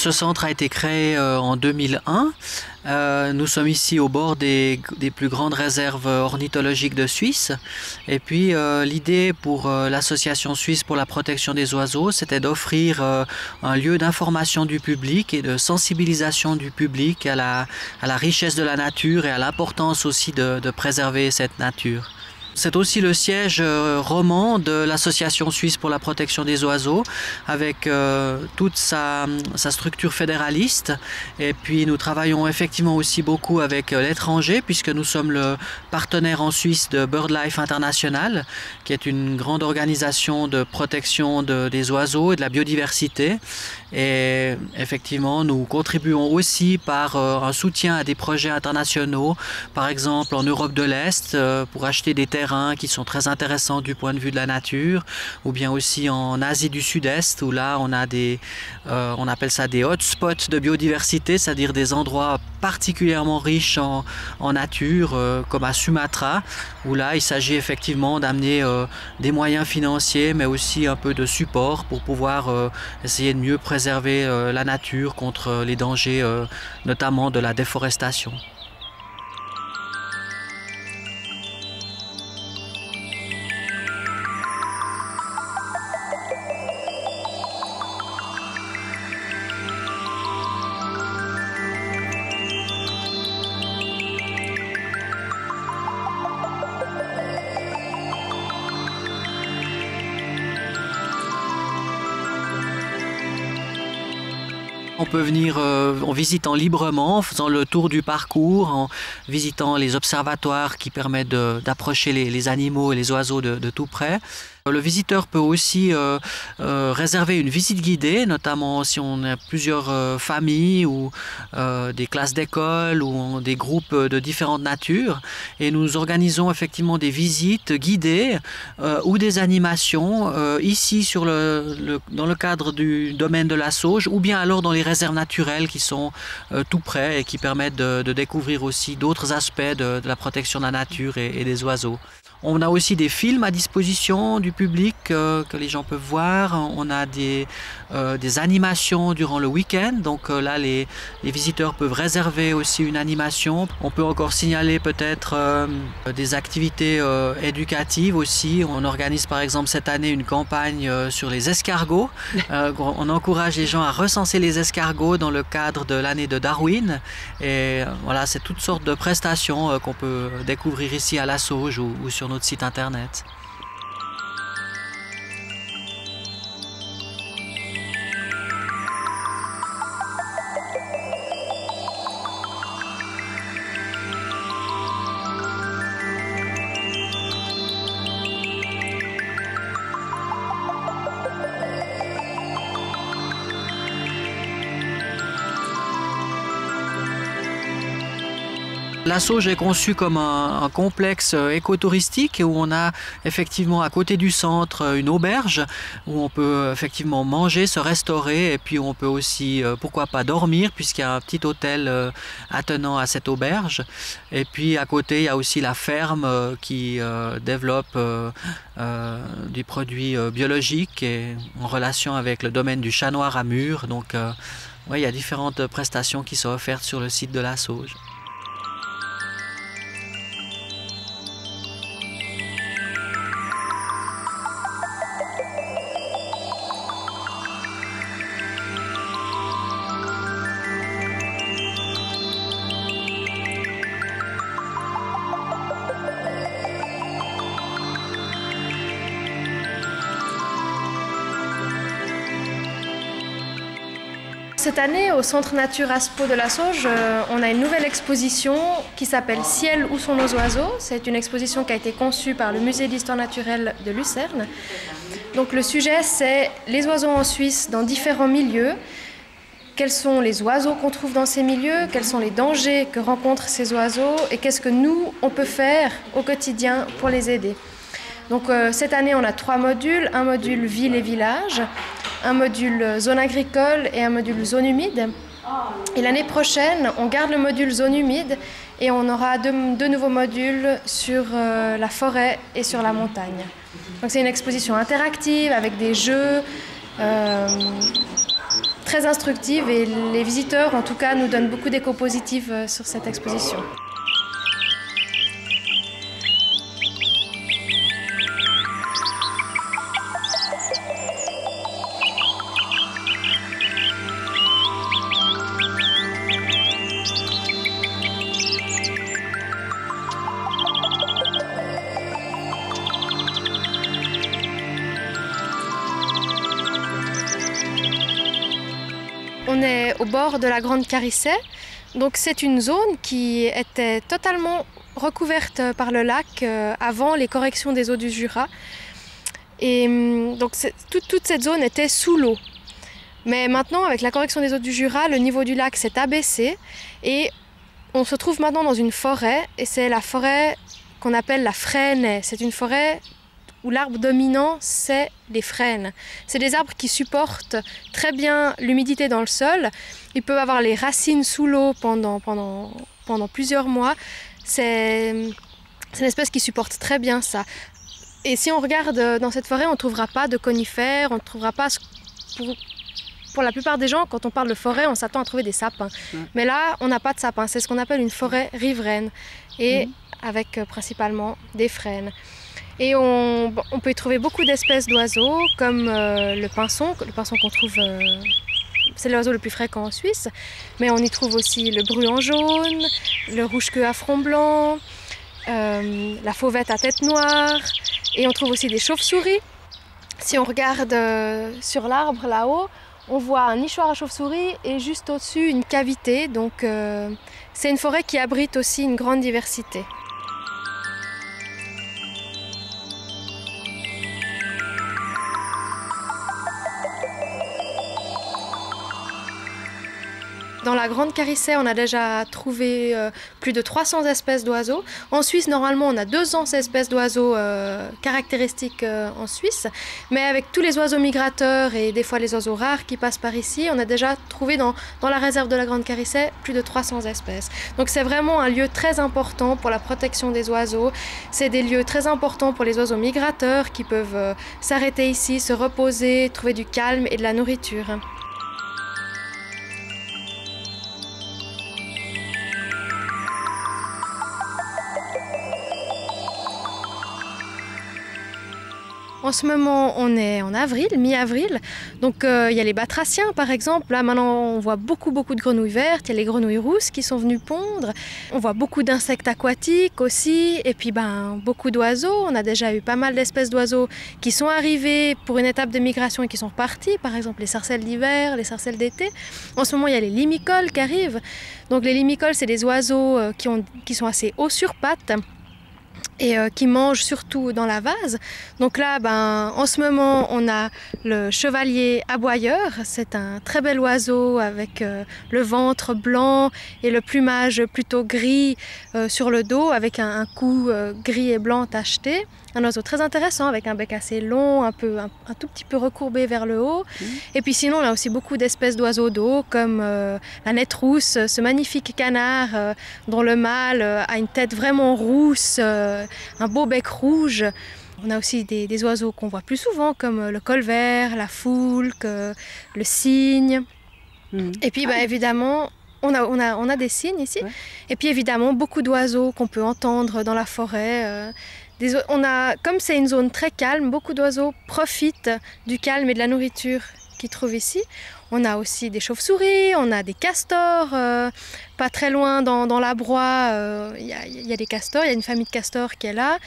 ce centre a été créé en 2001. Nous sommes ici au bord des plus grandes réserves ornithologiques de Suisse. Et puis l'idée pour l'Association suisse pour la protection des oiseaux, c'était d'offrir un lieu d'information du public et de sensibilisation du public à la richesse de la nature et à l'importance aussi de préserver cette nature. C'est aussi le siège roman de l'Association suisse pour la protection des oiseaux, avec toute sa structure fédéraliste. Et puis nous travaillons effectivement aussi beaucoup avec l'étranger, puisque nous sommes le partenaire en Suisse de BirdLife International, qui est une grande organisation de protection des oiseaux et de la biodiversité. Et effectivement, nous contribuons aussi par un soutien à des projets internationaux, par exemple en Europe de l'Est, pour acheter des terrains qui sont très intéressants du point de vue de la nature, ou bien aussi en Asie du Sud-Est, où là on a on appelle ça des hotspots de biodiversité, c'est-à-dire des endroits particulièrement riches en nature, comme à Sumatra, où là il s'agit effectivement d'amener des moyens financiers, mais aussi un peu de support pour pouvoir essayer de mieux préserver la nature contre les dangers, notamment de la déforestation. On peut venir en visitant librement, en faisant le tour du parcours, en visitant les observatoires qui permettent d'approcher les animaux et les oiseaux de tout près. Le visiteur peut aussi réserver une visite guidée, notamment si on a plusieurs familles ou des classes d'école ou des groupes de différentes natures. Et nous organisons effectivement des visites guidées ou des animations ici dans le cadre du domaine de la Sauge, ou bien alors dans les réserves naturelles qui sont tout près et qui permettent de découvrir aussi d'autres aspects de la protection de la nature et des oiseaux. On a aussi des films à disposition du public que les gens peuvent voir. On a des animations durant le week-end. Donc là, les visiteurs peuvent réserver aussi une animation. On peut encore signaler peut-être des activités éducatives aussi. On organise par exemple cette année une campagne sur les escargots. On encourage les gens à recenser les escargots dans le cadre de l'année de Darwin. Et voilà, c'est toutes sortes de prestations qu'on peut découvrir ici à la Sauge ou sur notre site internet. La Sauge est conçue comme un complexe écotouristique où on a effectivement à côté du centre une auberge où on peut effectivement manger, se restaurer et puis on peut aussi, pourquoi pas, dormir puisqu'il y a un petit hôtel attenant à cette auberge. Et puis à côté il y a aussi la ferme qui développe des produits biologiques et en relation avec le domaine du chat noir à Mur. Donc ouais, il y a différentes prestations qui sont offertes sur le site de la Sauge. Cette année, au Centre Nature Aspo de la Sauge, on a une nouvelle exposition qui s'appelle « Ciel, où sont nos oiseaux ?» C'est une exposition qui a été conçue par le Musée d'histoire naturelle de Lucerne. Donc le sujet, c'est les oiseaux en Suisse dans différents milieux. Quels sont les oiseaux qu'on trouve dans ces milieux? Quels sont les dangers que rencontrent ces oiseaux? Et qu'est-ce que nous, on peut faire au quotidien pour les aider? Donc cette année, on a 3 modules. Un module ville et village, un module zone agricole et un module zone humide. Et l'année prochaine, on garde le module zone humide et on aura deux nouveaux modules sur la forêt et sur la montagne. Donc c'est une exposition interactive avec des jeux très instructive et les visiteurs, en tout cas, nous donnent beaucoup d'échos positifs sur cette exposition. On est au bord de la Grande Carissait, donc c'est une zone qui était totalement recouverte par le lac avant les corrections des eaux du Jura. Et donc toute cette zone était sous l'eau. Mais maintenant, avec la correction des eaux du Jura, le niveau du lac s'est abaissé et on se trouve maintenant dans une forêt, et c'est la forêt qu'on appelle la Frêne. C'est une forêt où l'arbre dominant, c'est les frênes. C'est des arbres qui supportent très bien l'humidité dans le sol. Ils peuvent avoir les racines sous l'eau pendant plusieurs mois. C'est une espèce qui supporte très bien ça. Et si on regarde dans cette forêt, on ne trouvera pas de conifères, on ne trouvera pas... Pour la plupart des gens, quand on parle de forêt, on s'attend à trouver des sapins. Mais là, on n'a pas de sapins. C'est ce qu'on appelle une forêt riveraine, et avec principalement des frênes. Et on peut y trouver beaucoup d'espèces d'oiseaux, comme le pinson qu'on trouve, c'est l'oiseau le plus fréquent en Suisse, mais on y trouve aussi le bruant jaune, le rouge-queue à front blanc, la fauvette à tête noire, et on trouve aussi des chauves-souris. Si on regarde sur l'arbre là-haut, on voit un nichoir à chauve-souris et juste au-dessus une cavité, donc c'est une forêt qui abrite aussi une grande diversité. Dans la Grande Carissait, on a déjà trouvé plus de 300 espèces d'oiseaux. En Suisse, normalement, on a 200 espèces d'oiseaux caractéristiques en Suisse. Mais avec tous les oiseaux migrateurs et des fois les oiseaux rares qui passent par ici, on a déjà trouvé dans la réserve de la Grande Carissait plus de 300 espèces. Donc c'est vraiment un lieu très important pour la protection des oiseaux. C'est des lieux très importants pour les oiseaux migrateurs qui peuvent s'arrêter ici, se reposer, trouver du calme et de la nourriture. En ce moment, on est en avril, mi-avril, donc il y a les batraciens par exemple. Là maintenant, on voit beaucoup de grenouilles vertes, il y a les grenouilles rousses qui sont venues pondre. On voit beaucoup d'insectes aquatiques aussi, et puis beaucoup d'oiseaux. On a déjà eu pas mal d'espèces d'oiseaux qui sont arrivés pour une étape de migration et qui sont partis. Par exemple les sarcelles d'hiver, les sarcelles d'été. En ce moment, il y a les limicoles qui arrivent. Donc les limicoles, c'est des oiseaux qui sont assez hauts sur pattes et qui mangent surtout dans la vase. Donc là, en ce moment, on a le chevalier aboyeur. C'est un très bel oiseau avec le ventre blanc et le plumage plutôt gris sur le dos, avec un cou gris et blanc tacheté. Un oiseau très intéressant, avec un bec assez long, un tout petit peu recourbé vers le haut. Et puis sinon, on a aussi beaucoup d'espèces d'oiseaux d'eau, comme la nette rousse, ce magnifique canard dont le mâle a une tête vraiment rousse, un beau bec rouge. On a aussi des oiseaux qu'on voit plus souvent, comme le colvert, la foulque, le cygne. Et puis évidemment, on a des cygnes ici. Ouais. Et puis évidemment, beaucoup d'oiseaux qu'on peut entendre dans la forêt. Comme c'est une zone très calme, beaucoup d'oiseaux profitent du calme et de la nourriture qu'ils trouvent ici. On a aussi des chauves-souris, on a des castors, pas très loin dans la broie, il y a des castors, il y a une famille de castors qui est là.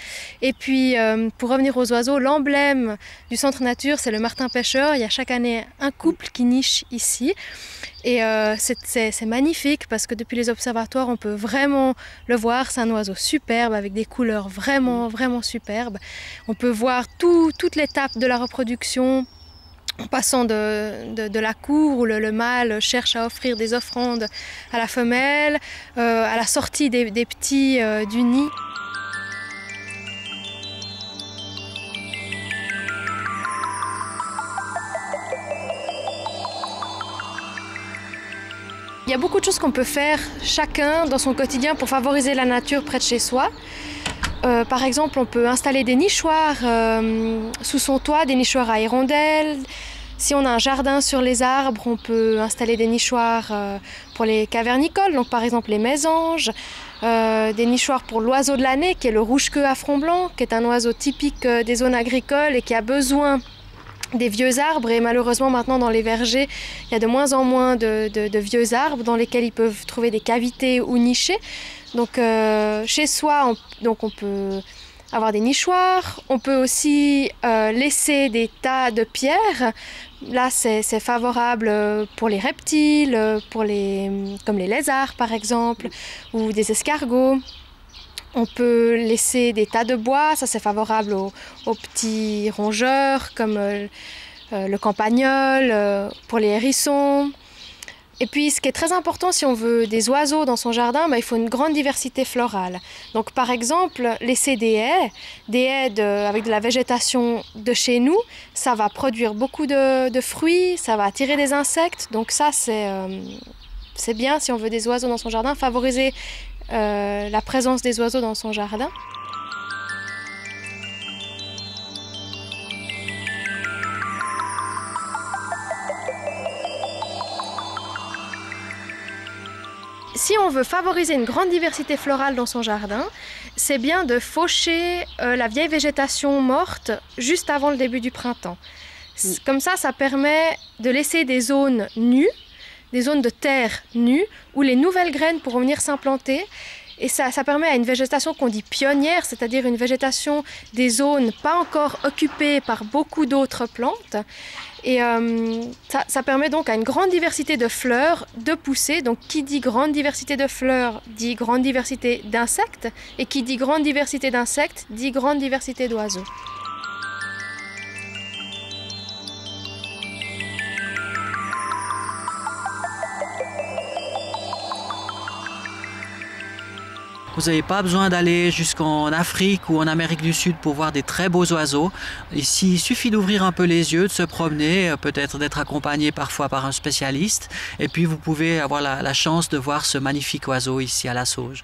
Et puis pour revenir aux oiseaux, l'emblème du centre nature, c'est le martin pêcheur. Il y a chaque année un couple qui niche ici. Et c'est magnifique parce que depuis les observatoires, on peut vraiment le voir. C'est un oiseau superbe avec des couleurs vraiment superbes. On peut voir toute l'étape de la reproduction, en passant de la cour où le mâle cherche à offrir des offrandes à la femelle, à la sortie des petits du nid. Il y a beaucoup de choses qu'on peut faire chacun dans son quotidien pour favoriser la nature près de chez soi. Par exemple, on peut installer des nichoirs sous son toit, des nichoirs à hirondelles, Si on a un jardin sur les arbres, on peut installer des nichoirs pour les cavernicoles, donc par exemple les mésanges, des nichoirs pour l'oiseau de l'année qui est le rouge-queue à front blanc, qui est un oiseau typique des zones agricoles et qui a besoin des vieux arbres. Et malheureusement maintenant dans les vergers, il y a de moins en moins de vieux arbres dans lesquels ils peuvent trouver des cavités ou nicher. Donc chez soi, on peut avoir des nichoirs, on peut aussi laisser des tas de pierres. Là, c'est favorable pour les reptiles, comme les lézards par exemple, ou des escargots. On peut laisser des tas de bois, ça c'est favorable aux petits rongeurs comme le campagnol, pour les hérissons. Et puis ce qui est très important si on veut des oiseaux dans son jardin, il faut une grande diversité florale. Donc par exemple, laisser des haies avec de la végétation de chez nous, ça va produire beaucoup de fruits, ça va attirer des insectes. Donc ça c'est bien si on veut des oiseaux dans son jardin, favoriser la présence des oiseaux dans son jardin. Si on veut favoriser une grande diversité florale dans son jardin, c'est bien de faucher la vieille végétation morte juste avant le début du printemps. Comme ça permet de laisser des zones nues, des zones de terre nues, où les nouvelles graines pourront venir s'implanter. Et ça permet à une végétation qu'on dit pionnière, c'est-à-dire une végétation des zones pas encore occupées par beaucoup d'autres plantes. Et ça permet donc à une grande diversité de fleurs de pousser. Donc qui dit grande diversité de fleurs dit grande diversité d'insectes. Et qui dit grande diversité d'insectes dit grande diversité d'oiseaux. Vous n'avez pas besoin d'aller jusqu'en Afrique ou en Amérique du Sud pour voir des très beaux oiseaux. Ici, il suffit d'ouvrir un peu les yeux, de se promener, peut-être d'être accompagné parfois par un spécialiste. Et puis vous pouvez avoir la chance de voir ce magnifique oiseau ici à La Sauge.